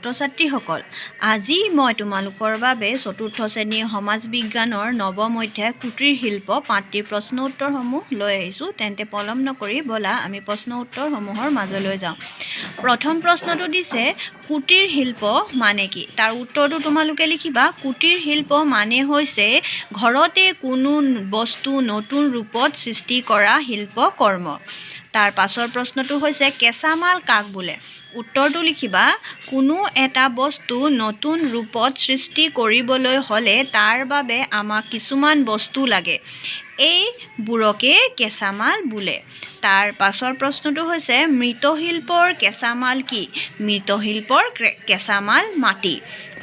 ছাত্ৰ ছাত্ৰীসকল, আজি মই তোমালোকৰ বাবে চতুৰ্থ শ্ৰেণীৰ সমাজ বিজ্ঞানৰ নৱম অধ্যায় কুটিৰ শিল্প পাঠটিৰ প্ৰশ্ন উত্তৰসমূহ লৈ আহিছোঁ। তেন্তে পলম নকৰি ব'লা আমি প্ৰশ্ন উত্তৰসমূহৰ মাজলৈ যাওঁ। প্ৰথম প্ৰশ্নটো দিছে কুটিৰ শিল্প মানে কি? তাৰ উত্তৰটো তোমালোকে লিখিবা। কুটিৰ শিল্প মানে হৈছে ঘৰতে কোনো বস্তু নতুন ৰূপত সৃষ্টি কৰা শিল্প কৰ্ম। তাৰ পাছৰ প্ৰশ্নটো হৈছে কেঁচামাল কাক বোলে? উত্তৰটো লিখিবা। কোনো এটা বস্তু নতুন ৰূপত সৃষ্টি কৰিবলৈ হ'লে তাৰ বাবে আমাক কিছুমান বস্তু লাগে, এইবোৰকে কেঁচামাল বোলে। তাৰ পাছৰ প্ৰশ্নটো হৈছে মৃৎশিল্পৰ কেঁচামাল কি? মৃৎশিল্পৰ কেঁচামাল মাটি।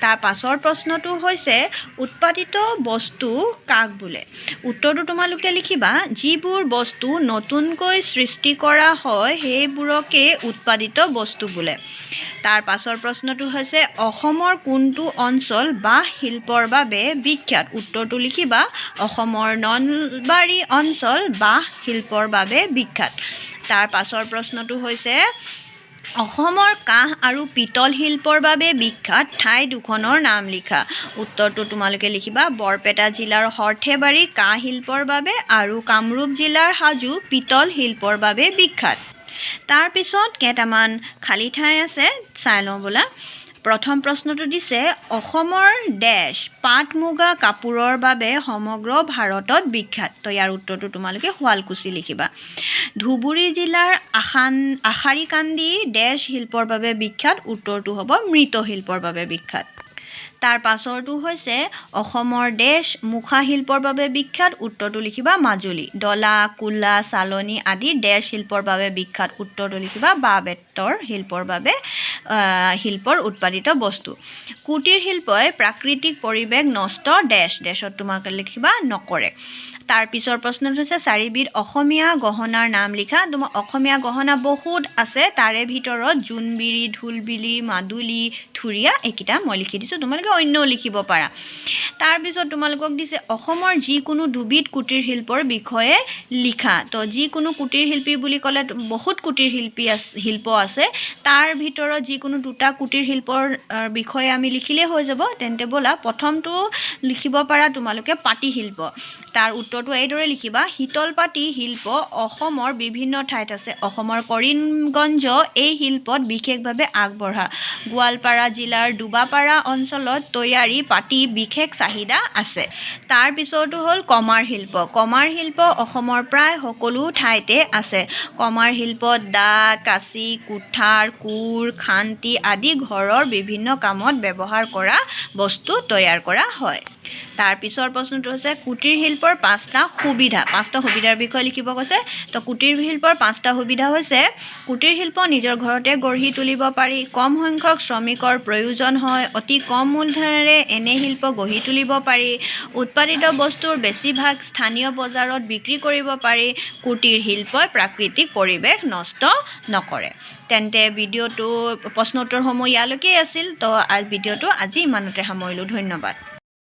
তাৰ পাছৰ প্ৰশ্নটো হৈছে উৎপাদিত বস্তু কাক বোলে? উত্তৰটো তোমালোকে লিখিবা। যিবোৰ বস্তু নতুনকৈ সৃষ্টি কৰা হয় সেইবোৰকে উৎপাদিত বস্তু বোলে। তাৰ পাছৰ প্ৰশ্নটো হৈছে অসমৰ কোনটো অঞ্চল বাঁহ শিল্পৰ বাবে বিখ্যাত? উত্তৰটো লিখিবা। অসমৰ নলবাৰী অঞ্চল বাঁহ শিল্পৰ বাবে বিখ্যাত। তাৰ পাছৰ প্ৰশ্নটো হৈছে অসমৰ কাঁহ আৰু পিতল শিল্পৰ বাবে বিখ্যাত ঠাই দুখনৰ নাম লিখা। উত্তৰটো তোমালোকে লিখিবা। বৰপেটা জিলাৰ সৰ্থেবাৰী কাঁহ শিল্পৰ বাবে আৰু কামৰূপ জিলাৰ হাজো পিতল শিল্পৰ বাবে বিখ্যাত। তাৰপিছত কেইটামান খালী ঠাই আছে, চাই লওঁ ব'লা। প্ৰথম প্ৰশ্নটো দিছে অসমৰ ডেছ পাট মুগা কাপোৰৰ বাবে সমগ্ৰ ভাৰতত বিখ্যাত। তো ইয়াৰ উত্তৰটো তোমালোকে শুৱালকুছি লিখিবা। ধুবুৰী জিলাৰ আশাৰীকান্দি ডেছ শিল্পৰ বাবে বিখ্যাত। উত্তৰটো হ'ব মৃৎশিল্পৰ বাবে বিখ্যাত। তাৰ পাছৰটো হৈছে অসমৰ ডেছ মুখা শিল্পৰ বাবে বিখ্যাত। উত্তৰটো লিখিবা মাজুলী। ডলা, কুলা, চালনী আদি ডেছ শিল্পৰ বাবে বিখ্যাত। উত্তৰটো লিখিবা বাঁহ বেতৰ শিল্পৰ উৎপাদিত বস্তু। কুটিৰ শিল্পই প্ৰাকৃতিক পৰিৱেশ নষ্ট ডেছত তোমালোকে লিখিবা নকৰে। তাৰ পিছৰ প্ৰশ্নটো হৈছে চাৰিবিধ অসমীয়া গহনাৰ নাম লিখা। তোমাৰ অসমীয়া গহনা বহুত আছে, তাৰে ভিতৰত জোনবিৰি, ঢোলবিৰি, মাদুলি, থুৰীয়া এইকেইটা মই লিখি দিছোঁ, তোমালোকে অন্যও লিখিব পাৰা। তাৰপিছত তোমালোকক দিছে অসমৰ যিকোনো দুবিধ কুটিৰ শিল্পৰ বিষয়ে লিখা। তো যিকোনো কুটিৰ শিল্পী বুলি ক'লে বহুত কুটিৰ শিল্প আছে, তাৰ ভিতৰত যিকোনো দুটা কুটিৰ শিল্পৰ বিষয়ে আমি লিখিলেই হৈ যাব। তেন্তে ব'লা প্ৰথমটো লিখিব পাৰা তোমালোকে পাটি শিল্প। তাৰ উত্তৰটো এইদৰে লিখিবা। শীতল পাটি শিল্প অসমৰ বিভিন্ন ঠাইত আছে। অসমৰ কৰিমগঞ্জ এই শিল্পত বিশেষভাৱে আগবঢ়া। গোৱালপাৰা জিলাৰ দুবাপাৰা অঞ্চলত তৈয়াৰী পাটি বিশেষ চাহিদা আছে। তাৰ পিছৰটো হ'ল কমাৰ শিল্প। কমাৰ শিল্প অসমৰ প্ৰায় সকলো ঠাইতে আছে। কমাৰ শিল্পত দা, কাঁচি, কুঠাৰ, কোৰ, খান্তি আদি ঘৰৰ বিভিন্ন কামত ব্যৱহাৰ কৰা বস্তু তৈয়াৰ কৰা হয়। তাৰ পিছৰ প্ৰশ্নটো হৈছে কুটিৰ শিল্পৰ পাঁচটা সুবিধাৰ বিষয়ে লিখিব কৈছে। তো কুটিৰ শিল্পৰ পাঁচটা সুবিধা হৈছে কুটিৰ শিল্প নিজৰ ঘৰতে গঢ়ি তুলিব পাৰি, কম সংখ্যক শ্ৰমিকৰ প্ৰয়োজন হয়, অতি কম মূলধনেৰে এনে শিল্প গঢ়ি তুলিব পাৰি, উৎপাদিত বস্তুৰ বেছিভাগ স্থানীয় বজাৰত বিক্ৰী কৰিব পাৰি, কুটিৰ শিল্পই প্ৰাকৃতিক পৰিৱেশ নষ্ট নকৰে। তেন্তে ভিডিঅ'টো প্ৰশ্ন উত্তৰসমূহ ইয়ালৈকে আছিল। তো ভিডিঅ'টো আজি ইমানতে সামৰিলোঁ। ধন্যবাদ।